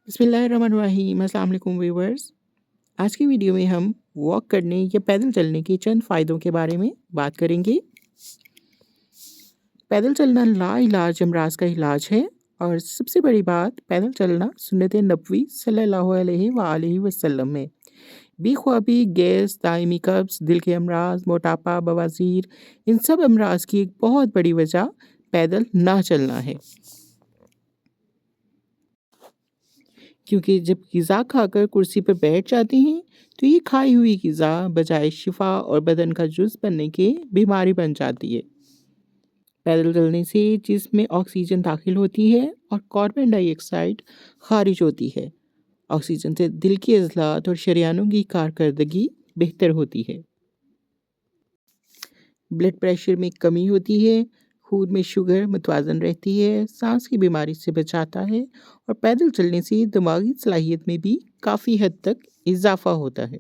बिस्मिल्लाहिर्रहमानिर्रहीम। अस्सलाम वालेकुम व्यूअर्स। आज की वीडियो में हम वॉक करने या पैदल चलने के चंद फ़ायदों के बारे में बात करेंगे। पैदल चलना लाइलाज अमराज का इलाज है और सबसे बड़ी बात, पैदल चलना सुन्नत नबवी सल्लल्लाहु अलैहि वसल्लम में बेख्वाबी, गैस, दायमी कब्ज़, दिल के अमराज, मोटापा, बवासीर, इन सब अमराज की एक बहुत बड़ी वजह पैदल ना चलना है। क्योंकि जब ग़िज़ा खाकर कुर्सी पर बैठ जाते हैं तो ये खाई हुई ग़िज़ा बजाय शिफा और बदन का जुज़ बनने के बीमारी बन जाती है। पैदल चलने से जिस्म में ऑक्सीजन दाखिल होती है और कार्बन डाइऑक्साइड खारिज होती है। ऑक्सीजन से दिल की अज़लात और शरियानों की कारकर्दगी बेहतर होती है। ब्लड प्रेशर में कमी होती है, खून में शुगर मुतवाज़न रहती है, सांस की बीमारी से बचाता है और पैदल चलने से दिमागी सलाहियत में भी काफ़ी हद तक इजाफ़ा होता है।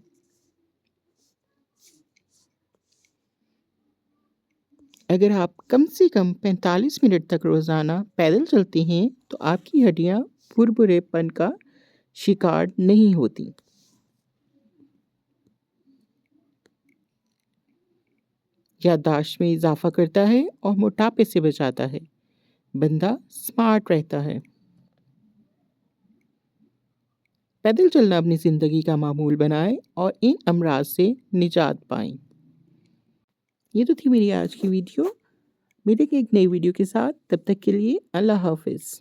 अगर आप कम से कम 45 मिनट तक रोज़ाना पैदल चलते हैं तो आपकी हड्डियाँ भुरभुरेपन का शिकार नहीं होती। याददाश्त में इजाफ़ा करता है और मोटापे से बचाता है। बंदा स्मार्ट रहता है। पैदल चलना अपनी ज़िंदगी का मामूल बनाएं और इन अमराज से निजात पाएं। ये तो थी मेरी आज की वीडियो। मिलेंगे एक नई वीडियो के साथ, तब तक के लिए अल्लाह हाफ़िज़।